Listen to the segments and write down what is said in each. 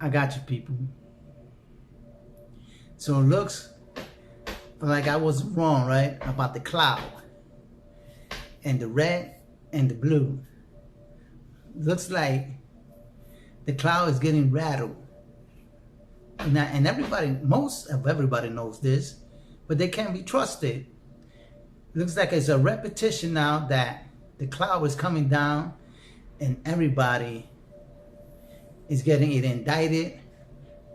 I got you, people. So it looks like I was wrong, right? About the cloud and the red and the blue. Looks like the cloud is getting rattled. And everybody, most of everybody knows this, but they can't be trusted. Looks like it's a repetition now that the cloud is coming down and everybody is getting it indicted,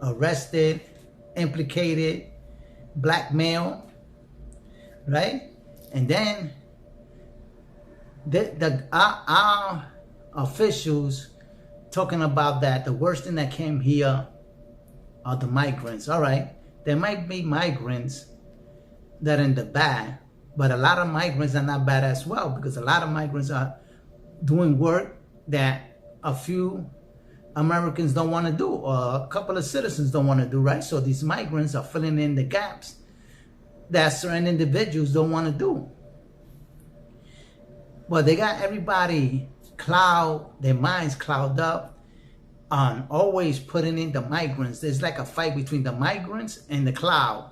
arrested, implicated, blackmailed, right? And then our officials talking about that the worst thing that came here are the migrants. All right, there might be migrants that are in the bad, but a lot of migrants are not bad as well, because a lot of migrants are doing work that a few Americans don't want to do, or a couple of citizens don't want to do, right? So these migrants are filling in the gaps that certain individuals don't want to do. But they got everybody their minds clouded up on always putting in the migrants. There's like a fight between the migrants and the cloud.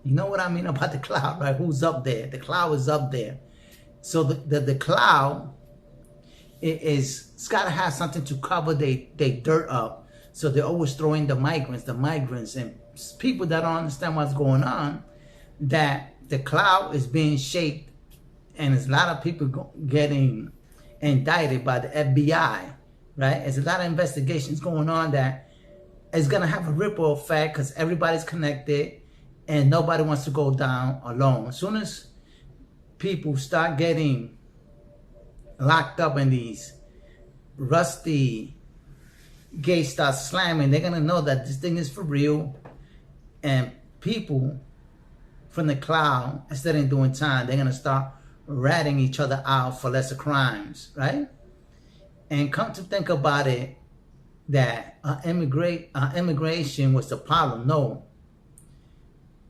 You know what I mean about the cloud, right? Who's up there? The cloud is up there. So the cloud it's got to have something to cover their dirt up. So they're always throwing the migrants, and people that don't understand what's going on, that the cloud is being shaped, and there's a lot of people getting indicted by the FBI, right? There's a lot of investigations going on that is going to have a ripple effect because everybody's connected and nobody wants to go down alone. As soon as people start getting locked up in these rusty gates start slamming, they're going to know that this thing is for real. And people from the cloud, instead of doing time, they're going to start ratting each other out for lesser crimes, right? And come to think about it, that immigration was the problem. No.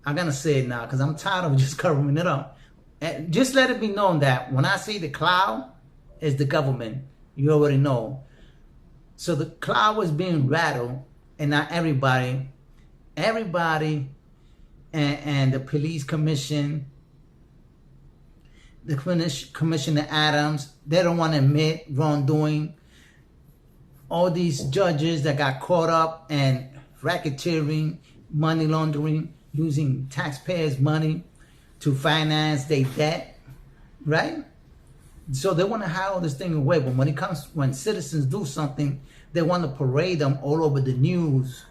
I'm going to say it now because I'm tired of just covering it up. And just let it be known that when I say the cloud, it's the government. You already know. So the cloud was being rattled, and not everybody and the police commission, the Commissioner Adams, they don't want to admit wrongdoing. All these judges that got caught up in racketeering, money laundering, using taxpayers' money to finance their debt, right? So they want to hide all this thing away. But when citizens do something, they want to parade them all over the news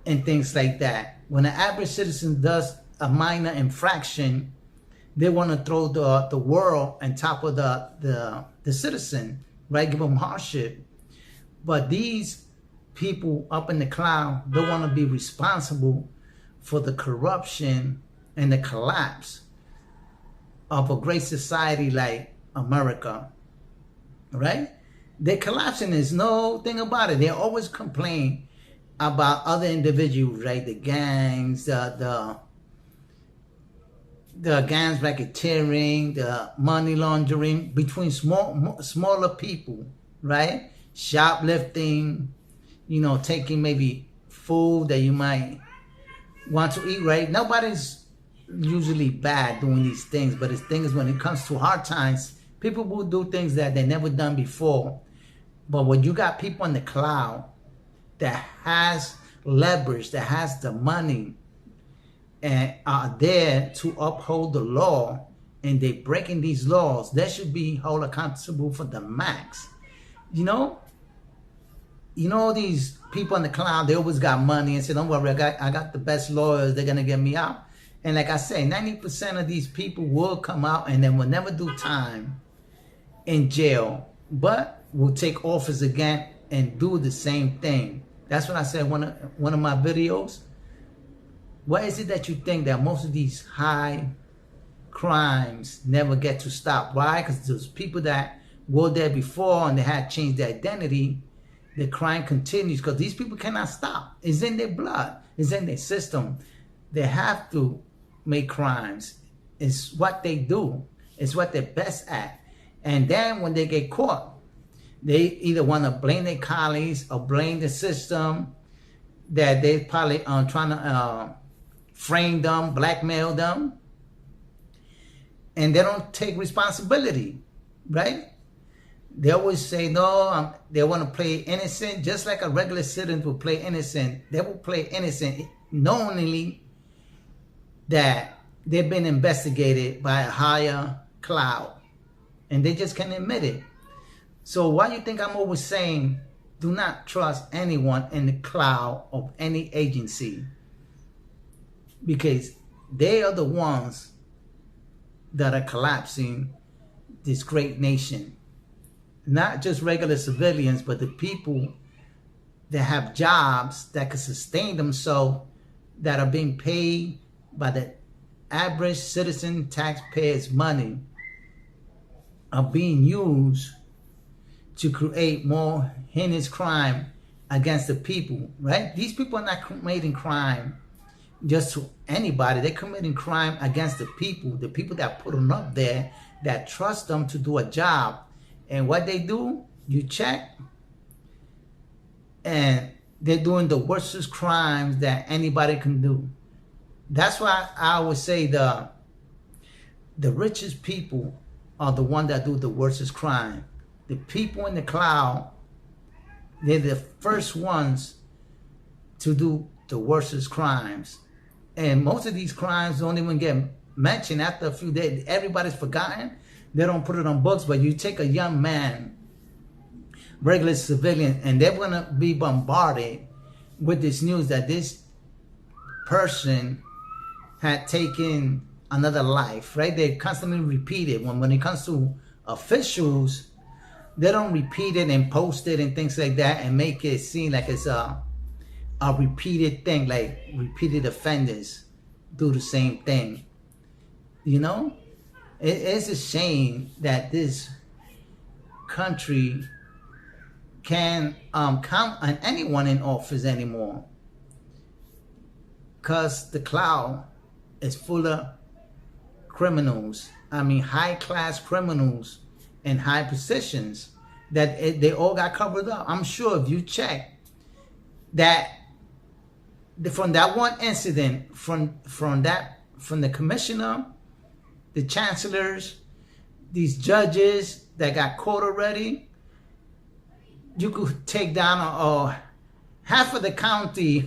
and things like that. When an average citizen does a minor infraction, they want to throw the world on top of the citizen, right? Give them hardship. But these people up in the cloud don't want to be responsible for the corruption and the collapse of a great society like America, right? They're collapsing. There's no thing about it. They always complain about other individuals, right? The gangs, the gangs racketeering, the money laundering between smaller people, right? Shoplifting, taking maybe food that you might want to eat, right? Nobody's usually bad doing these things, but the thing is, when it comes to hard times, people will do things that they never done before. But when you got people in the cloud that has leverage, that has the money, and are there to uphold the law, and they breaking these laws, they should be held accountable for the max. These people in the cloud, they always got money and say, don't worry, I got the best lawyers, they're gonna get me out. And like I say, 90% of these people will come out and then will never do time in jail, but will take office again and do the same thing. That's what I said one of my videos. Why is it that you think that most of these high crimes never get to stop? Why? Because those people that were there before and they had changed their identity, the crime continues because these people cannot stop. It's in their blood. It's in their system. They have to make crimes. It's what they do. It's what they're best at. And then when they get caught, they either want to blame their colleagues or blame the system that they probably trying to frame them, blackmail them, and they don't take responsibility, right? They always say no. They want to play innocent, just like a regular citizen will play innocent. They will play innocent knowingly that they've been investigated by a higher cloud, and they just can't admit it. So why you think I'm always saying do not trust anyone in the cloud of any agency? Because they are the ones that are collapsing this great nation. Not just regular civilians, but the people that have jobs that can sustain themselves, that are being paid by the average citizen taxpayers' money, are being used to create more heinous crime against the people, right? These people are not committing crime just to anybody. They're committing crime against the people that put them up there, that trust them to do a job. And what they do, you check, and they're doing the worstest crimes that anybody can do. That's why I always say the richest people are the ones that do the worstest crime. The people in the cloud, they're the first ones to do the worstest crimes. And most of these crimes don't even get mentioned after a few days. Everybody's forgotten. They don't put it on books, but you take a young man, regular civilian, and they're going to be bombarded with this news that this person had taken another life, right? They constantly repeat it. When it comes to officials, they don't repeat it and post it and things like that and make it seem like it's a repeated thing, like repeated offenders do the same thing. You know? It's a shame that this country can count on anyone in office anymore, because the cloud is full of criminals. I mean, high-class criminals in high positions that they all got covered up. I'm sure if you check that from that one incident, from the commissioner, the chancellors, these judges that got caught already, you could take down half of the county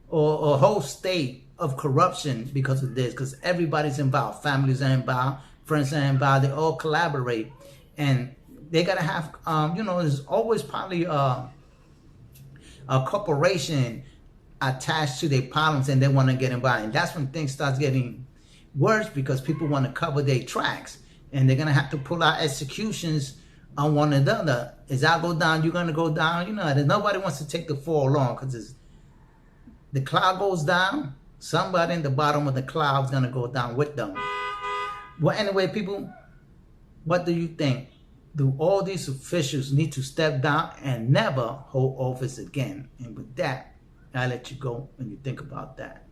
or whole state of corruption because of this, because everybody's involved. Families are involved, friends are involved, they all collaborate. And they gotta have, there's always probably a corporation attached to their problems, and they want to get involved. And that's when things start getting worse, because people want to cover their tracks, and they're gonna have to pull out executions on one another. As I go down, you're gonna go down. Nobody wants to take the fall along, because the cloud goes down, somebody in the bottom of the cloud is gonna go down with them. Well, anyway, people, what do you think? Do all these officials need to step down and never hold office again? And with that, I'll let you go and you think about that.